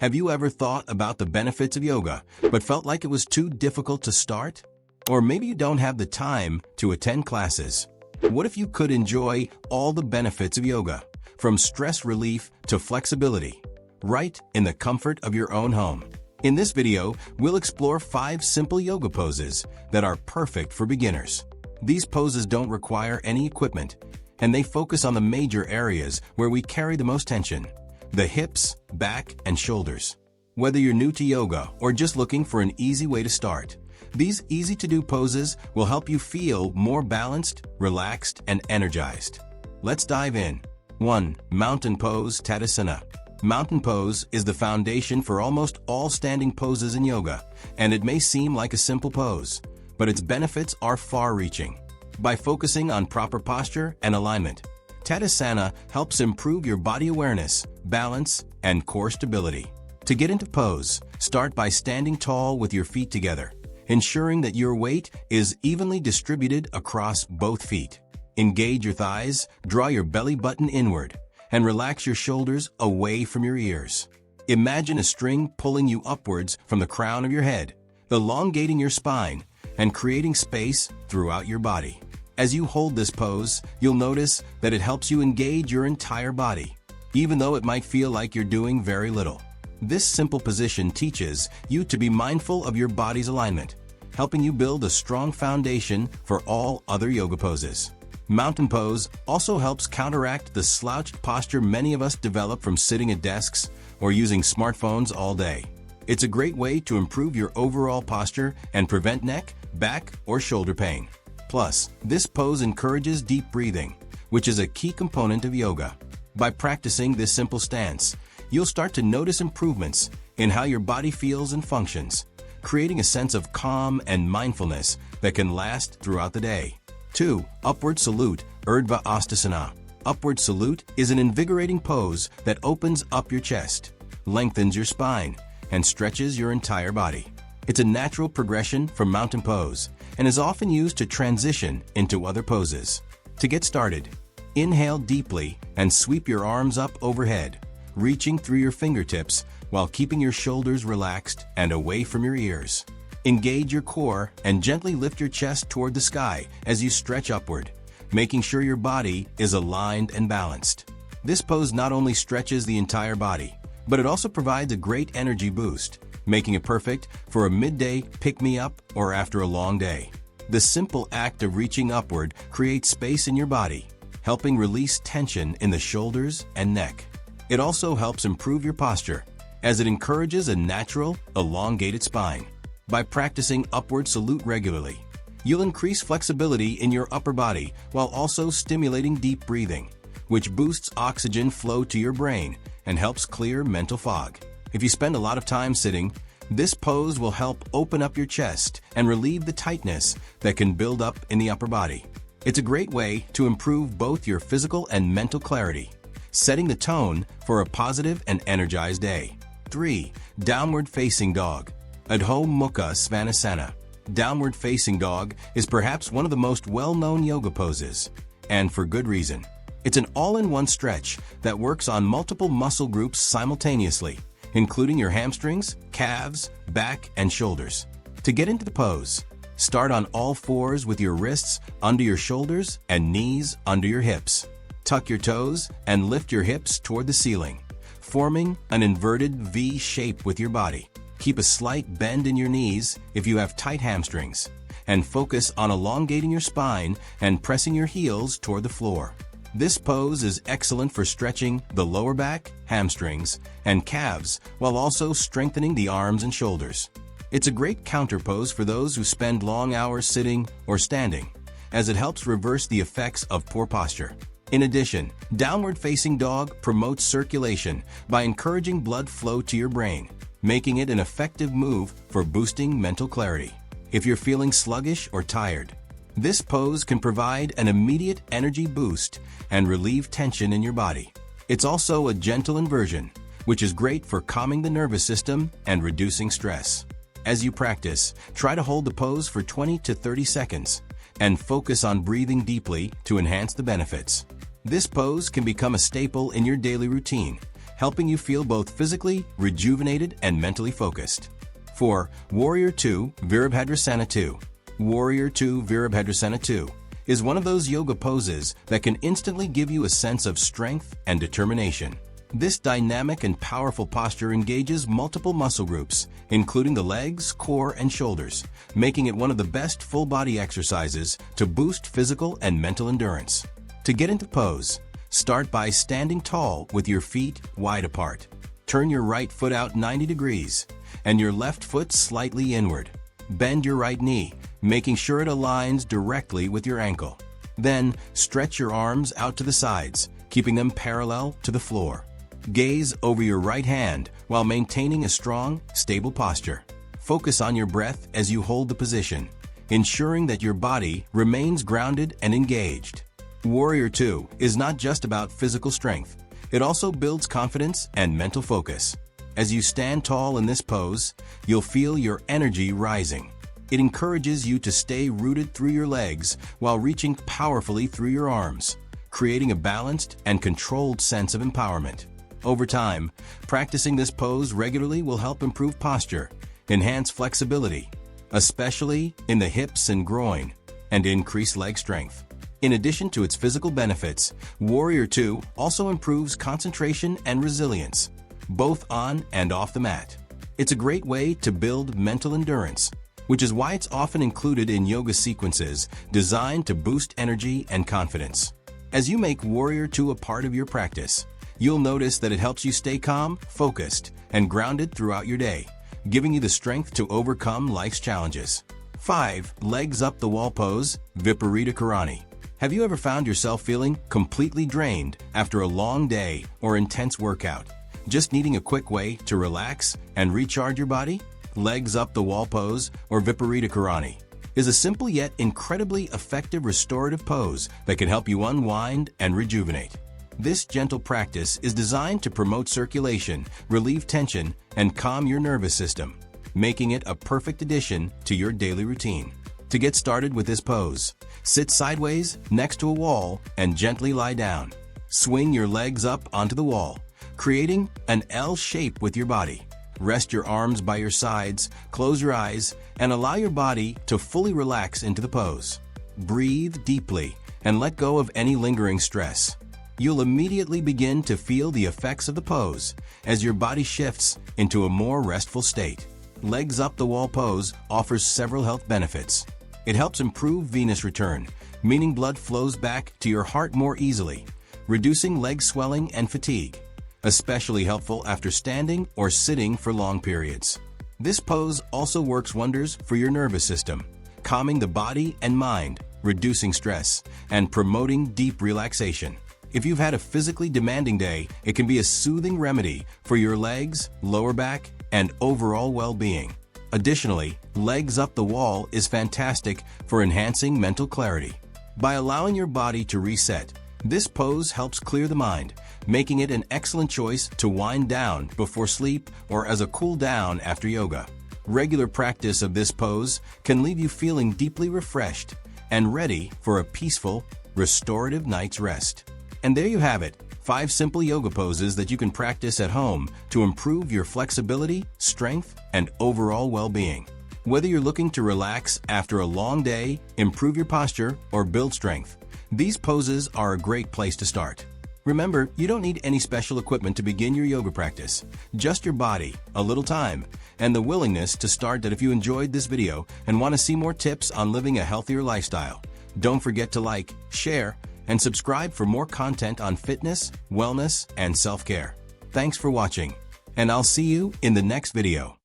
Have you ever thought about the benefits of yoga, but felt like it was too difficult to start? Or maybe you don't have the time to attend classes. What if you could enjoy all the benefits of yoga, from stress relief to flexibility, right in the comfort of your own home? In this video, we'll explore 5 simple yoga poses that are perfect for beginners. These poses don't require any equipment, and they focus on the major areas where we carry the most tension: the hips, back, and shoulders. Whether you're new to yoga or just looking for an easy way to start, these easy-to-do poses will help you feel more balanced, relaxed, and energized. Let's dive in. 1. Mountain Pose Tadasana. Mountain pose is the foundation for almost all standing poses in yoga, and it may seem like a simple pose, but its benefits are far-reaching. By focusing on proper posture and alignment, Tadasana helps improve your body awareness, balance, and core stability. To get into pose, start by standing tall with your feet together, ensuring that your weight is evenly distributed across both feet. Engage your thighs, draw your belly button inward, and relax your shoulders away from your ears. Imagine a string pulling you upwards from the crown of your head, elongating your spine and creating space throughout your body. As you hold this pose, you'll notice that it helps you engage your entire body, even though it might feel like you're doing very little. This simple position teaches you to be mindful of your body's alignment, helping you build a strong foundation for all other yoga poses. Mountain pose also helps counteract the slouched posture many of us develop from sitting at desks or using smartphones all day. It's a great way to improve your overall posture and prevent neck, back, or shoulder pain. Plus, this pose encourages deep breathing, which is a key component of yoga. By practicing this simple stance, you'll start to notice improvements in how your body feels and functions, creating a sense of calm and mindfulness that can last throughout the day. 2. Upward Salute Urdhva Hastasana. Upward Salute is an invigorating pose that opens up your chest, lengthens your spine, and stretches your entire body. It's a natural progression from mountain pose and is often used to transition into other poses. To get started, inhale deeply and sweep your arms up overhead, reaching through your fingertips while keeping your shoulders relaxed and away from your ears. Engage your core and gently lift your chest toward the sky as you stretch upward, making sure your body is aligned and balanced. This pose not only stretches the entire body, but it also provides a great energy boost, making it perfect for a midday pick-me-up or after a long day. The simple act of reaching upward creates space in your body, helping release tension in the shoulders and neck. It also helps improve your posture, as it encourages a natural, elongated spine. By practicing upward salute regularly, you'll increase flexibility in your upper body while also stimulating deep breathing, which boosts oxygen flow to your brain and helps clear mental fog. If you spend a lot of time sitting, this pose will help open up your chest and relieve the tightness that can build up in the upper body. It's a great way to improve both your physical and mental clarity, setting the tone for a positive and energized day. 3. Downward Facing Dog Adho Mukha Svanasana. Downward Facing Dog is perhaps one of the most well-known yoga poses, and for good reason. It's an all-in-one stretch that works on multiple muscle groups simultaneously, including your hamstrings, calves, back, and shoulders. To get into the pose, start on all fours with your wrists under your shoulders and knees under your hips. Tuck your toes and lift your hips toward the ceiling, forming an inverted V shape with your body. Keep a slight bend in your knees if you have tight hamstrings, and focus on elongating your spine and pressing your heels toward the floor. This pose is excellent for stretching the lower back, hamstrings, and calves while also strengthening the arms and shoulders. It's a great counter pose for those who spend long hours sitting or standing, as it helps reverse the effects of poor posture. In addition, Downward Facing Dog promotes circulation by encouraging blood flow to your brain, making it an effective move for boosting mental clarity. If you're feeling sluggish or tired, this pose can provide an immediate energy boost and relieve tension in your body. It's also a gentle inversion, which is great for calming the nervous system and reducing stress. As you practice, try to hold the pose for 20 to 30 seconds and focus on breathing deeply to enhance the benefits. This pose can become a staple in your daily routine, helping you feel both physically rejuvenated and mentally focused. 4. Warrior 2 Virabhadrasana 2. Warrior 2 Virabhadrasana 2 is one of those yoga poses that can instantly give you a sense of strength and determination. This dynamic and powerful posture engages multiple muscle groups, including the legs, core, and shoulders, making it one of the best full-body exercises to boost physical and mental endurance. To get into pose, start by standing tall with your feet wide apart. Turn your right foot out 90 degrees and your left foot slightly inward. Bend your right knee, making sure it aligns directly with your ankle. Then, stretch your arms out to the sides, keeping them parallel to the floor. Gaze over your right hand while maintaining a strong, stable posture. Focus on your breath as you hold the position, ensuring that your body remains grounded and engaged. Warrior 2 is not just about physical strength. It also builds confidence and mental focus. As you stand tall in this pose, you'll feel your energy rising. It encourages you to stay rooted through your legs while reaching powerfully through your arms, creating a balanced and controlled sense of empowerment. Over time, practicing this pose regularly will help improve posture, enhance flexibility, especially in the hips and groin, and increase leg strength. In addition to its physical benefits, Warrior 2 also improves concentration and resilience, both on and off the mat. It's a great way to build mental endurance, which is why it's often included in yoga sequences designed to boost energy and confidence. As you make Warrior 2 a part of your practice, you'll notice that it helps you stay calm, focused, and grounded throughout your day, giving you the strength to overcome life's challenges. 5. Legs up the wall pose, Viparita Karani. Have you ever found yourself feeling completely drained after a long day or intense workout, just needing a quick way to relax and recharge your body? Legs up the wall pose, or Viparita Karani, is a simple yet incredibly effective restorative pose that can help you unwind and rejuvenate. This gentle practice is designed to promote circulation, relieve tension, and calm your nervous system, making it a perfect addition to your daily routine. To get started with this pose, sit sideways next to a wall and gently lie down. Swing your legs up onto the wall, creating an L shape with your body. Rest your arms by your sides, close your eyes, and allow your body to fully relax into the pose. Breathe deeply and let go of any lingering stress. You'll immediately begin to feel the effects of the pose as your body shifts into a more restful state. Legs up the wall pose offers several health benefits. It helps improve venous return, meaning blood flows back to your heart more easily, reducing leg swelling and fatigue, especially helpful after standing or sitting for long periods. This pose also works wonders for your nervous system, calming the body and mind, reducing stress, and promoting deep relaxation. If you've had a physically demanding day, it can be a soothing remedy for your legs, lower back, and overall well-being. Additionally, legs up the wall is fantastic for enhancing mental clarity. By allowing your body to reset, this pose helps clear the mind, making it an excellent choice to wind down before sleep or as a cool down after yoga. Regular practice of this pose can leave you feeling deeply refreshed and ready for a peaceful, restorative night's rest. And there you have it, 5 simple yoga poses that you can practice at home to improve your flexibility, strength, and overall well-being. Whether you're looking to relax after a long day, improve your posture, or build strength, these poses are a great place to start. Remember, you don't need any special equipment to begin your yoga practice. Just your body, a little time, and the willingness to start. That if you enjoyed this video and want to see more tips on living a healthier lifestyle, don't forget to like, share, and subscribe for more content on fitness, wellness, and self-care. Thanks for watching, and I'll see you in the next video.